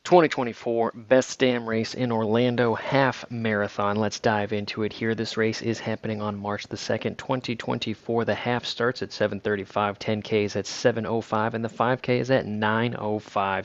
2024 Best Damn Race in Orlando Half Marathon. Let's dive into it here. This race is happening on March the 2nd, 2024. The half starts at 7:35, 10K is at 7:05, and the 5K is at 9:05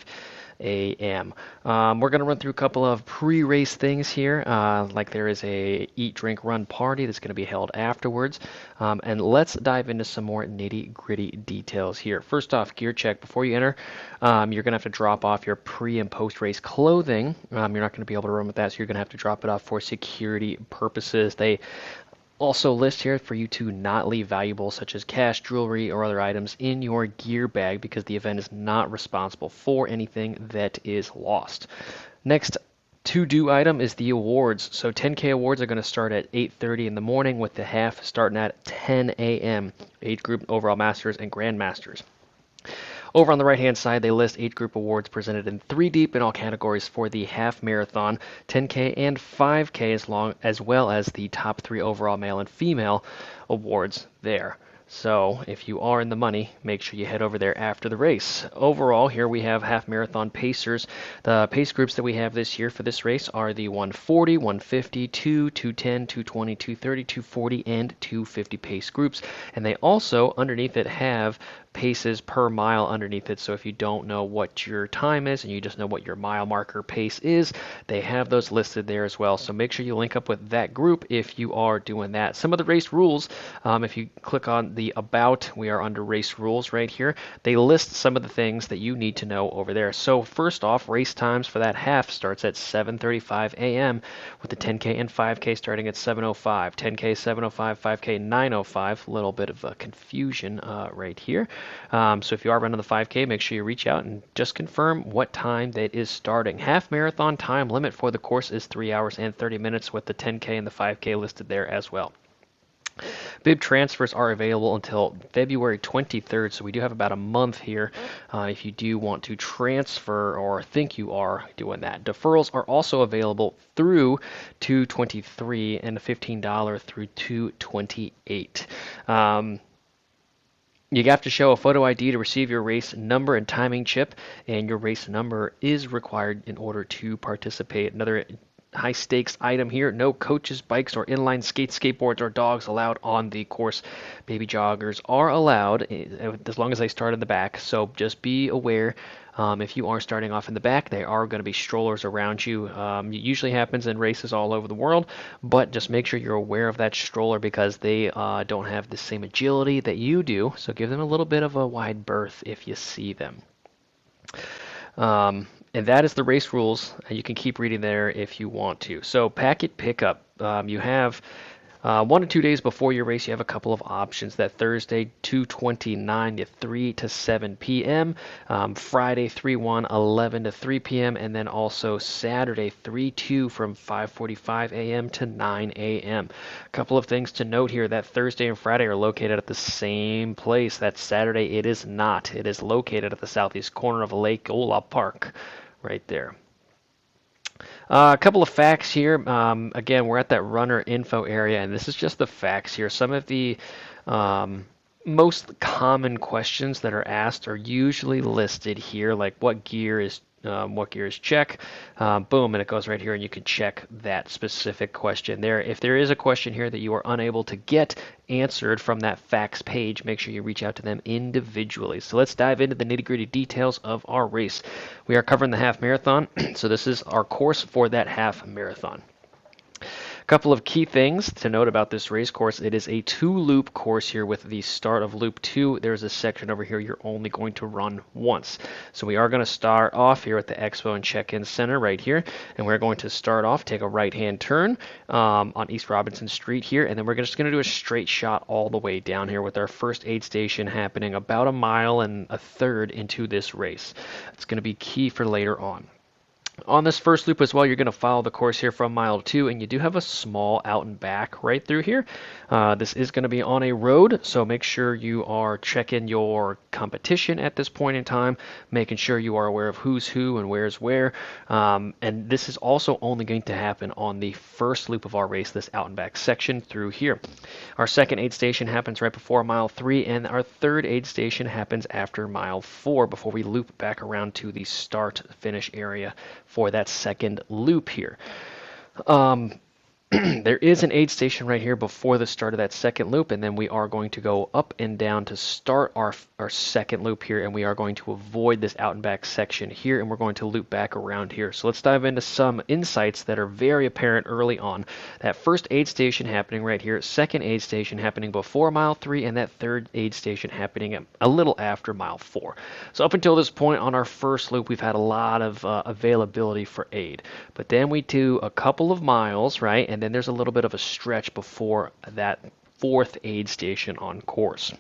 a.m. We're going to run through a couple of pre-race things here, like there is a eat, drink, run party that's going to be held afterwards. And let's dive into some more nitty-gritty details here. First off, gear check. Before you enter, you're going to have to drop off your pre- and post-race clothing. You're not going to be able to run with that, so you're going to have to drop it off for security purposes. They also list here for you to not leave valuables such as cash, jewelry, or other items in your gear bag because the event is not responsible for anything that is lost. Next to-do item is the awards. So 10K awards are going to start at 8:30 in the morning with the half starting at 10 a.m. Age group, overall masters, and grandmasters. Over on the right-hand side, they list age group awards presented in 3 deep in all categories for the half marathon, 10K and 5K, as well as the top 3 overall male and female awards there. So if you are in the money, make sure you head over there after the race. Overall, here we have half marathon pacers. The pace groups that we have this year for this race are the 140, 150, 210, 220, 230, 240, and 250 pace groups. And they also, underneath it, have paces per mile underneath it. So if you don't know what your time is and you just know what your mile marker pace is, they have those listed there as well. So make sure you link up with that group if you are doing that. Some of the race rules, if you click on the About, we are under race rules right here. They list some of the things that you need to know over there. So first off, race times for that half starts at 7:35 a.m. with the 10K and 5K starting at 7:05. 10K 7:05, 5K 9:05. A little bit of a confusion right here. So if you are running the 5K, make sure you reach out and just confirm what time that is starting. Half marathon time limit for the course is 3 hours and 30 minutes with the 10K and the 5K listed there as well. Bib transfers are available until February 23rd, so we do have about a month here if you do want to transfer or think you are doing that. Deferrals are also available through 2/23 and $15 through 2/28. You have to show a photo ID to receive your race number and timing chip, and your race number is required in order to participate. Another high stakes item here: no coaches, bikes, or inline skates, skateboards, or dogs allowed on the course. Baby joggers are allowed as long as they start in the back, so just be aware. If you are starting off in the back, there are going to be strollers around you. It usually happens in races all over the world, but just make sure you're aware of that stroller because they don't have the same agility that you do, so give them a little bit of a wide berth if you see them. And that is the race rules. You can keep reading there if you want to. So packet pickup, you have 1 to 2 days before your race, you have a couple of options. That Thursday, 2:29 to 3 to 7 p.m. Friday, 3:1, 11 to 3 p.m. And then also Saturday, 3:2 from 5:45 a.m. to 9 a.m. A couple of things to note here. That Thursday and Friday are located at the same place. That Saturday, it is not. It is located at the southeast corner of Lake Ola Park, right there. A couple of facts here. Again, we're at that runner info area, and this is just the facts here. Some of the most common questions that are asked are usually listed here, like what gear is check. Boom, and it goes right here, and you can check that specific question there. If there is a question here that you are unable to get answered from that facts page, make sure you reach out to them individually. So let's dive into the nitty-gritty details of our race. We are covering the half marathon, so this is our course for that half marathon. Couple of key things to note about this race course. It is a 2-loop course here with the start of loop 2. There's a section over here you're only going to run once. So we are going to start off here at the Expo and Check-In Center right here, and we're going to start off, take a right-hand turn on East Robinson Street here, and then we're just going to do a straight shot all the way down here with our first aid station happening about 1.1 miles into this race. It's going to be key for later on. On this first loop as well, you're going to follow the course here from mile 2, and you do have a small out and back right through here. This is going to be on a road, so make sure you are checking your competition at this point in time, making sure you are aware of who's who and where's where. And this is also only going to happen on the first loop of our race, this out and back section through here. Our second aid station happens right before mile 3, and our third aid station happens after mile 4 before we loop back around to the start finish area for that second loop here. There is an aid station right here before the start of that second loop, and then we are going to go up and down to start our second loop here, and we are going to avoid this out and back section here, and we're going to loop back around here. So let's dive into some insights that are very apparent early on. That first aid station happening right here, second aid station happening before mile 3, and that third aid station happening a little after mile 4. So up until this point on our first loop, we've had a lot of availability for aid. But then we do a couple of miles, right? And then there's a little bit of a stretch before that fourth aid station on course.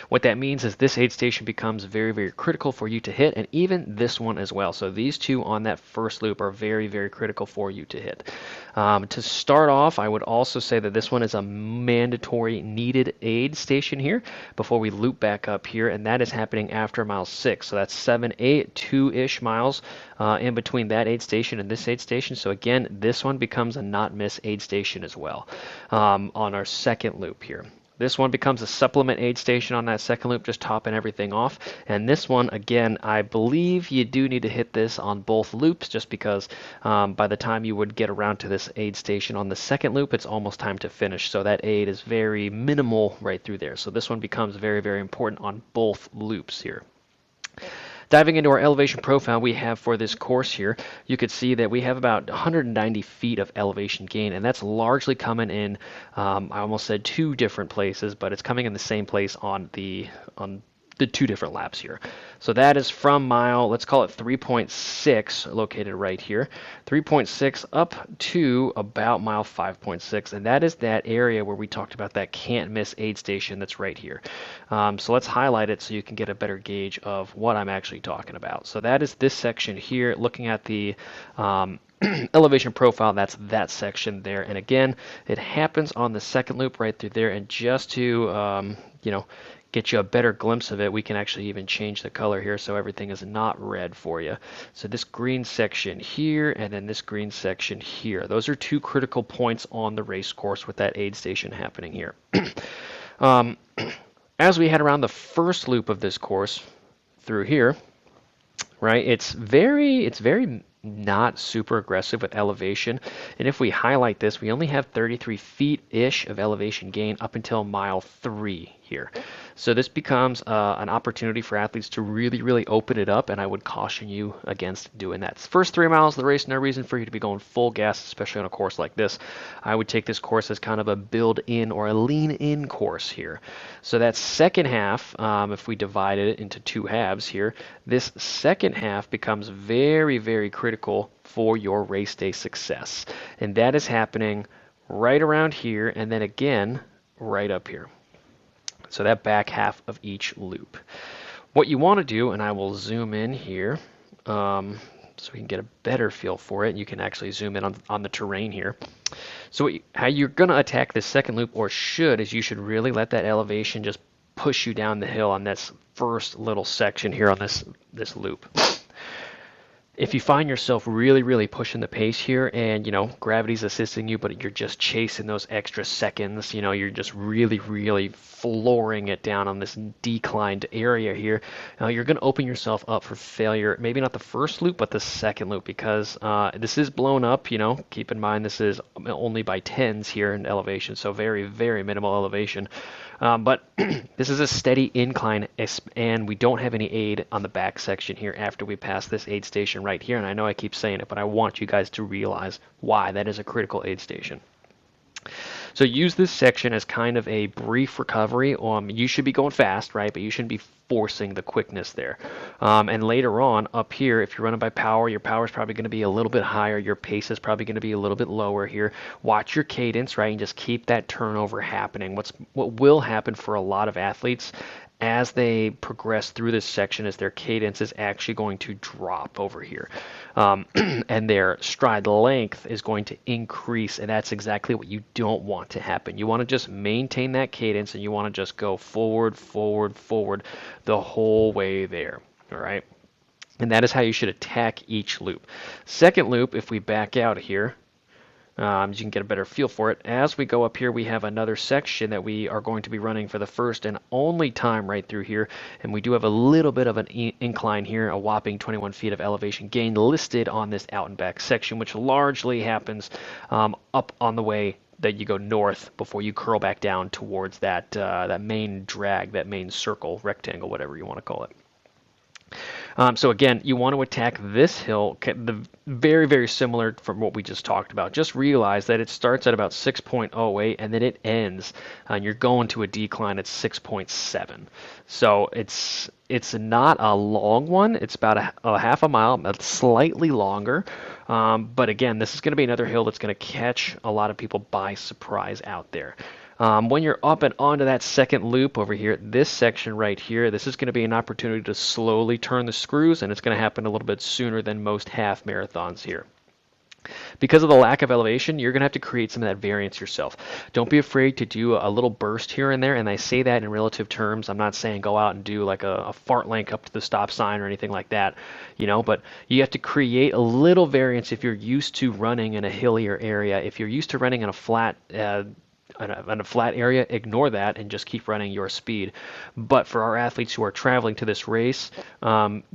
What that means is this aid station becomes very, very critical for you to hit, and even this one as well. So these two on that first loop are very, very critical for you to hit. To start off, I would also say that this one is a mandatory needed aid station here before we loop back up here, and that is happening after mile 6. So that's 7, 8, 2-ish miles in between that aid station and this aid station. So again, this one becomes a not miss aid station as well on our second loop here. This one becomes a supplement aid station on that second loop, just topping everything off. And this one, again, I believe you do need to hit this on both loops just because by the time you would get around to this aid station on the second loop, it's almost time to finish. So that aid is very minimal right through there. So this one becomes very, very important on both loops here. Diving into our elevation profile we have for this course here, you could see that we have about 190 feet of elevation gain, and that's largely coming in, I almost said 2 different places, but it's coming in the same place on the 2 different laps here. So that is from mile, let's call it 3.6, located right here, 3.6 up to about mile 5.6, and that is that area where we talked about that can't miss aid station that's right here. So let's highlight it so you can get a better gauge of what I'm actually talking about. So that is this section here, looking at the elevation profile, that's that section there. And again, it happens on the second loop right through there, and just to, get you a better glimpse of it, we can actually even change the color here so everything is not red for you. So this green section here and then this green section here, those are 2 critical points on the race course with that aid station happening here. As we head around the first loop of this course through here, right, it's very not super aggressive with elevation, and if we highlight this, we only have 33 feet-ish of elevation gain up until mile 3 here. So this becomes an opportunity for athletes to really, really open it up, and I would caution you against doing that. First 3 miles of the race, no reason for you to be going full gas, especially on a course like this. I would take this course as kind of a build-in or a lean-in course here. So that second half, if we divide it into 2 halves here, this second half becomes very, very critical for your race day success. And that is happening right around here, and then again, right up here. So that back half of each loop. What you want to do, and I will zoom in here so we can get a better feel for it. You can actually zoom in on the terrain here. So how you're going to attack this second loop, or is you should really let that elevation just push you down the hill on this first little section here on this loop. If you find yourself really, really pushing the pace here and, gravity's assisting you, but you're just chasing those extra seconds, you're just really, really flooring it down on this declined area here, you're going to open yourself up for failure. Maybe not the first loop, but the second loop, because this is blown up, keep in mind this is only by 10s here in elevation, so very, very minimal elevation. But this is a steady incline, and we don't have any aid on the back section here after we pass this aid station right here. And I know I keep saying it, but I want you guys to realize why that is a critical aid station. So use this section as kind of a brief recovery. You should be going fast, right? But you shouldn't be forcing the quickness there. And later on, up here, if you're running by power, your power is probably going to be a little bit higher. Your pace is probably going to be a little bit lower here. Watch your cadence, right? And just keep that turnover happening. What will happen for a lot of athletes as they progress through this section, as their cadence is actually going to drop over here. And their stride length is going to increase, and that's exactly what you don't want to happen. You want to just maintain that cadence, and you want to just go forward, forward, forward the whole way there. All right? And that is how you should attack each loop. Second loop, if we back out here, you can get a better feel for it. As we go up here, we have another section that we are going to be running for the first and only time right through here. And we do have a little bit of an incline here, a whopping 21 feet of elevation gain listed on this out and back section, which largely happens up on the way that you go north before you curl back down towards that main drag, that main circle, rectangle, whatever you want to call it. So again, you want to attack this hill, very, very similar from what we just talked about. Just realize that it starts at about 6.08 and then it ends, and you're going to a decline at 6.7. So it's not a long one. It's about a half a mile, slightly longer. But again, this is going to be another hill that's going to catch a lot of people by surprise out there. When you're up and onto that second loop over here, this section right here, this is going to be an opportunity to slowly turn the screws, and it's going to happen a little bit sooner than most half marathons here. Because of the lack of elevation, you're going to have to create some of that variance yourself. Don't be afraid to do a little burst here and there, and I say that in relative terms. I'm not saying go out and do like a fart length up to the stop sign or anything like that, but you have to create a little variance if you're used to running in a hillier area. If you're used to running in a flat on a flat area, ignore that and just keep running your speed. But for our athletes who are traveling to this race,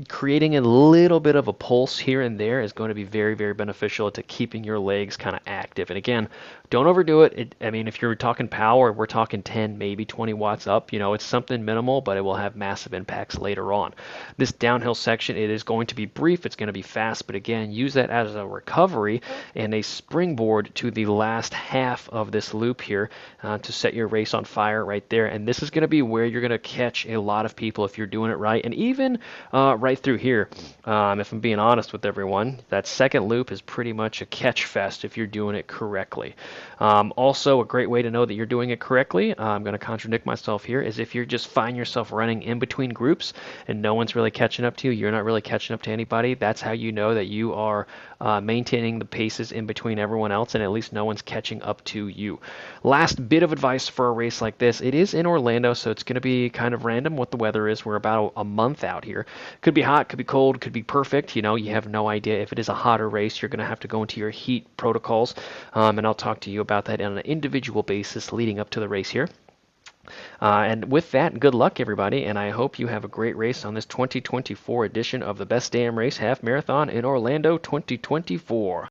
creating a little bit of a pulse here and there is going to be very, very beneficial to keeping your legs kind of active. And again, don't overdo it. I mean, if you're talking power, we're talking 10, maybe 20 watts up. It's something minimal, but it will have massive impacts later on. This downhill section, it is going to be brief. It's going to be fast, but again, use that as a recovery and a springboard to the last half of this loop here to set your race on fire right there. And this is going to be where you're going to catch a lot of people if you're doing it right. And even right through here, if I'm being honest with everyone, that second loop is pretty much a catch fest if you're doing it correctly. Also, a great way to know that you're doing it correctly, I'm going to contradict myself here, is if you just find yourself running in between groups and no one's really catching up to you, you're not really catching up to anybody, that's how you know that you are maintaining the paces in between everyone else and at least no one's catching up to you. Last bit of advice for a race like this, it is in Orlando, so it's going to be kind of random what the weather is. We're about a month out here. Could be hot, could be cold, could be perfect. You have no idea. If it is a hotter race, you're going to have to go into your heat protocols, and I'll talk to you about that on an individual basis leading up to the race here. And with that, good luck, everybody, and I hope you have a great race on this 2024 edition of the Best Damn Race Half Marathon in Orlando 2024.